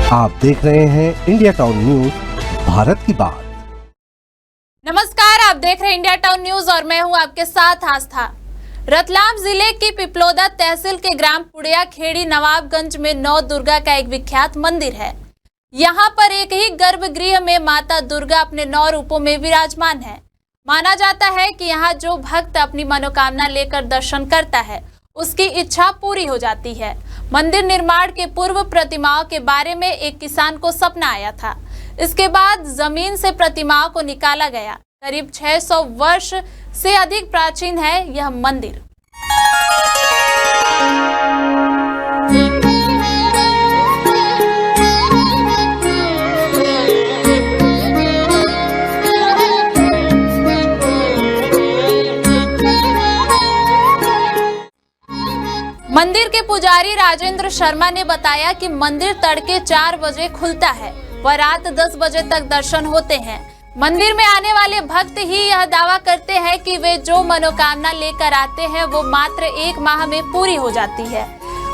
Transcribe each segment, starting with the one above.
आप देख रहे हैं इंडिया टाउन न्यूज, भारत की बात। नमस्कार, आप देख रहे हैं इंडिया टाउन न्यूज और मैं हूं आपके साथ आस्था। रतलाम जिले की पिपलोदा तहसील के ग्राम पुड़िया खेड़ी नवाबगंज में नौ दुर्गा का एक विख्यात मंदिर है। यहाँ पर एक ही गर्भगृह में माता दुर्गा अपने 9 रूपों में विराजमान है। माना जाता है कि यहाँ जो भक्त अपनी मनोकामना लेकर दर्शन करता है उसकी इच्छा पूरी हो जाती है। मंदिर निर्माण के पूर्व प्रतिमाओं के बारे में एक किसान को सपना आया था। इसके बाद जमीन से प्रतिमाओं को निकाला गया। करीब 600 वर्ष से अधिक प्राचीन है यह मंदिर। मंदिर के पुजारी राजेंद्र शर्मा ने बताया कि मंदिर तड़के 4 बजे खुलता है व रात 10 बजे तक दर्शन होते हैं। मंदिर में आने वाले भक्त ही यह दावा करते हैं कि वे जो मनोकामना लेकर आते हैं वो मात्र 1 माह में पूरी हो जाती है।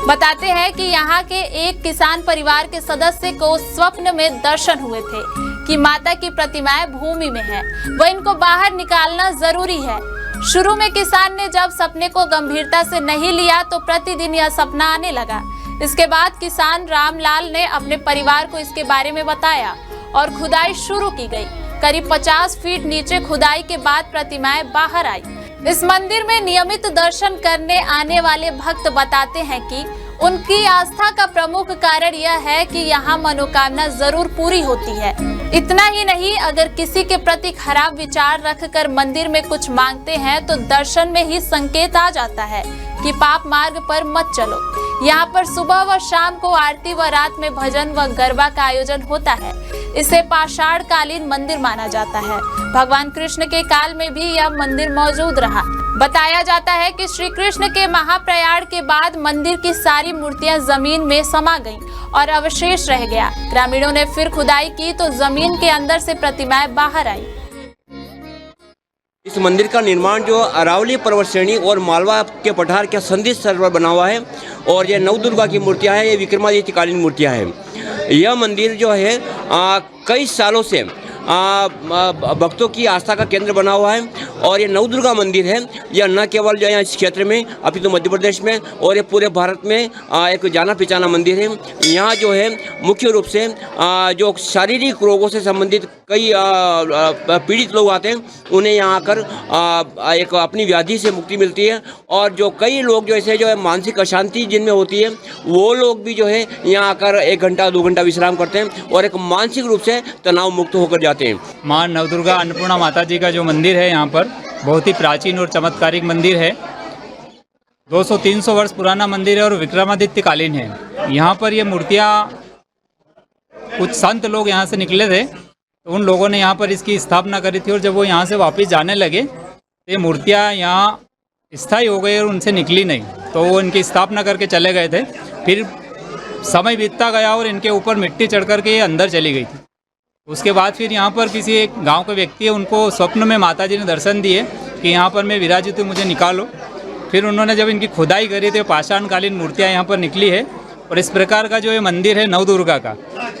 बताते हैं कि यहाँ के एक किसान परिवार के सदस्य को स्वप्न में दर्शन हुए थे कि माता की प्रतिमाएं भूमि में है व इनको बाहर निकालना जरूरी है। शुरू में किसान ने जब सपने को गंभीरता से नहीं लिया तो प्रतिदिन यह सपना आने लगा। इसके बाद किसान रामलाल ने अपने परिवार को इसके बारे में बताया और खुदाई शुरू की गई। करीब 50 फीट नीचे खुदाई के बाद प्रतिमाएं बाहर आई। इस मंदिर में नियमित दर्शन करने आने वाले भक्त बताते हैं कि उनकी आस्था का प्रमुख कारण यह है कि यहाँ मनोकामना जरूर पूरी होती है। इतना ही नहीं, अगर किसी के प्रति खराब विचार रखकर मंदिर में कुछ मांगते हैं तो दर्शन में ही संकेत आ जाता है कि पाप मार्ग पर मत चलो। यहाँ पर सुबह व शाम को आरती व रात में भजन व गरबा का आयोजन होता है। इसे पाषाण कालीन मंदिर माना जाता है। भगवान कृष्ण के काल में भी यह मंदिर मौजूद रहा। बताया जाता है कि श्री कृष्ण के महाप्रयाण के बाद मंदिर की सारी मूर्तियां जमीन में समा गईं और अवशेष रह गया। ग्रामीणों ने फिर खुदाई की तो जमीन के अंदर से प्रतिमाएं बाहर आई। इस मंदिर का निर्माण जो अरावली पर्वत श्रेणी और मालवा के पठार के संधि स्थल पर बना हुआ है और ये नवदुर्गा की मूर्तियां हैं, ये विक्रमादित्य कालीन मूर्तियां हैं। यह मंदिर जो है कई सालों से भक्तों की आस्था का केंद्र बना हुआ है और ये नवदुर्गा मंदिर है। यह न केवल जो है इस क्षेत्र में अपितु मध्य प्रदेश में और ये पूरे भारत में एक जाना पहचाना मंदिर है। यहाँ जो है मुख्य रूप से जो शारीरिक रोगों से संबंधित कई पीड़ित लोग आते हैं, उन्हें यहाँ आकर एक अपनी व्याधि से मुक्ति मिलती है और जो कई लोग जो ऐसे जो है मानसिक अशांति जिनमें होती है वो लोग भी जो है यहाँ आकर 1 घंटा 2 घंटा विश्राम करते हैं और एक मानसिक रूप से तनाव मुक्त होकर जाते हैं। माँ नवदुर्गा अन्नपूर्णा माता जी का जो मंदिर है यहाँ पर बहुत ही प्राचीन और चमत्कारिक मंदिर है। 200-300 वर्ष पुराना मंदिर है और विक्रमादित्य कालीन है। यहाँ पर ये मूर्तियाँ कुछ संत लोग यहाँ से निकले थे तो उन लोगों ने यहाँ पर इसकी स्थापना करी थी और जब वो यहाँ से वापस जाने लगे तो ये मूर्तियाँ यहाँ स्थायी हो गई और उनसे निकली नहीं, तो वो इनकी स्थापना करके चले गए थे। फिर समय बीतता गया और इनके ऊपर मिट्टी चढ़ करके ये अंदर चली गई थी। उसके बाद फिर यहाँ पर किसी एक गांव के व्यक्ति है, उनको स्वप्न में माता जी ने दर्शन दिए कि यहाँ पर मैं विराजित हूँ, मुझे निकालो। फिर उन्होंने जब इनकी खुदाई करी तो पाषाण कालीन मूर्तियाँ यहाँ पर निकली है और इस प्रकार का जो ये मंदिर है नवदुर्गा का,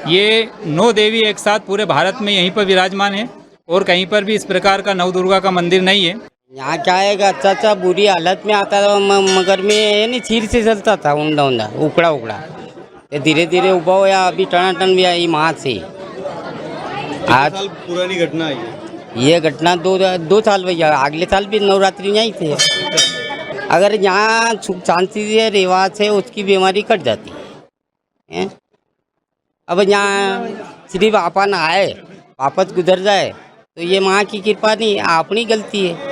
ये 9 देवी एक साथ पूरे भारत में यहीं पर विराजमान है और कहीं पर भी इस प्रकार का नवदुर्गा का मंदिर नहीं है। यहाँ क्या है, अच्छा बुरी हालत में आता था मगर में नहीं चीर से चलता था, ऊंधा ऊंधा उकड़ा उकड़ा, धीरे धीरे उबा हो या अभी टनाटन भी आई वहाँ से। आज पुरानी घटना है ये घटना 2 साल भैया, अगले साल भी नवरात्रि में आई थे। अगर यहाँ सुख शांति से रिवाज है उसकी बीमारी कट जाती है। अब यहाँ सिर्फ अपन आए वापस गुजर जाए तो ये माँ की कृपा नहीं, अपनी गलती है।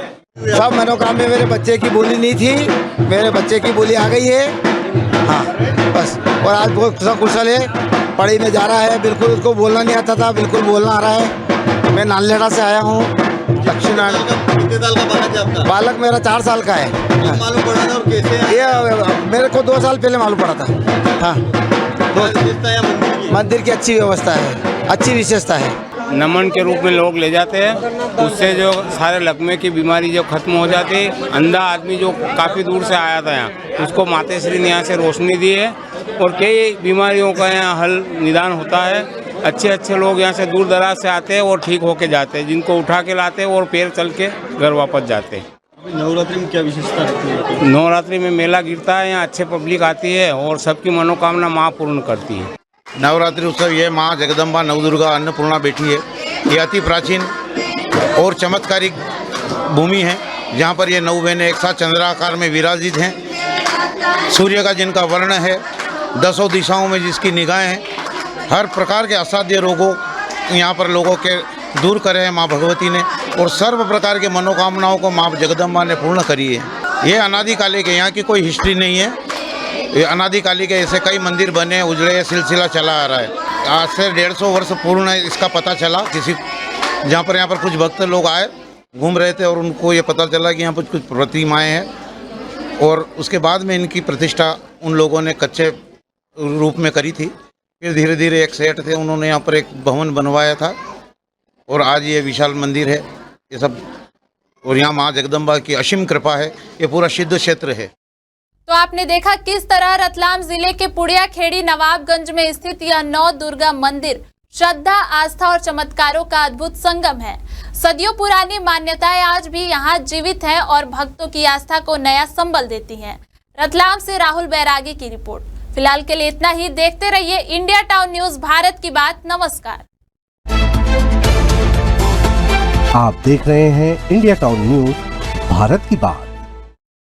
सब मनोकामना मेरे बच्चे की बोली नहीं थी, मेरे बच्चे की बोली आ गई है। हाँ बस, और आज बहुत कुशल है, पढ़ी में जा रहा है। बिल्कुल उसको बोलना नहीं आता था, बिल्कुल बोलना आ रहा है। मैं नानलेड़ा से आया हूँ, दक्षिण। कितने साल का बालक है आपका? बालक मेरा 4 साल का है। मालूम पड़ा था और कैसे? ये मेरे को 2 साल पहले मालूम पड़ा था। हाँ, मंदिर की अच्छी व्यवस्था है, अच्छी विशेषता है। नमन के रूप में लोग ले जाते हैं, उससे जो सारे लकमे की बीमारी जो खत्म हो जाती है। अंधा आदमी जो काफ़ी दूर से आया था यहाँ, उसको मातेश्वरी ने यहाँ से रोशनी दी है और कई बीमारियों का यहाँ हल निदान होता है। अच्छे अच्छे लोग यहाँ से दूर दराज से आते हैं और ठीक होके जाते हैं, जिनको उठा के लाते हैं और पैर चल के घर वापस जाते हैं। नवरात्रि में क्या विशेषता रहती है? नवरात्रि में मेला गिरता है, यहाँ अच्छे पब्लिक आती है और सबकी मनोकामना माँ पूर्ण करती है। नवरात्रि उत्सव ये माँ जगदम्बा नवदुर्गा अन्नपूर्णा बैठी है। ये अति प्राचीन और चमत्कारिक भूमि है, जहाँ पर ये 9 बहनें एक साथ चंद्राकार में विराजित हैं। सूर्य का जिनका वर्ण है, 10 दिशाओं में जिसकी निगाहें हैं, हर प्रकार के असाध्य रोगों यहाँ पर लोगों के दूर करे हैं माँ भगवती ने, और सर्व प्रकार के मनोकामनाओं को माँ जगदम्बा ने पूर्ण करी है। ये अनादिकालिक है, यहाँ की कोई हिस्ट्री नहीं है। ये अनादिकालिक है, ऐसे कई मंदिर बने उजड़े, ये सिलसिला चला आ रहा है। आज से 150 वर्ष पूर्ण इसका पता चला किसी, जहाँ पर यहाँ पर कुछ भक्त लोग आए, घूम रहे थे और उनको ये पता चला कि यहाँ पर कुछ प्रतिमाएँ हैं, और उसके बाद में इनकी प्रतिष्ठा उन लोगों ने कच्चे रूप में करी थी। फिर धीरे धीरे एक सेठ थे, उन्होंने यहाँ पर एक भवन बनवाया था और आज ये विशाल मंदिर है ये सब। और यहाँ माँ जगदम्बा की असीम कृपा है, ये पूरा सिद्ध क्षेत्र है। तो आपने देखा किस तरह रतलाम जिले के पुड़िया खेड़ी नवाबगंज में स्थित यह नौ दुर्गा मंदिर श्रद्धा, आस्था और चमत्कारों का अद्भुत संगम है। सदियों पुरानी मान्यताएं आज भी यहाँ जीवित है और भक्तों की आस्था को नया संबल देती हैं। रतलाम से राहुल बैरागी की रिपोर्ट। फिलहाल के लिए इतना ही। देखते रहिए इंडिया टाउन न्यूज, भारत की बात। नमस्कार। आप देख रहे हैं इंडिया टाउन न्यूज, भारत की बात।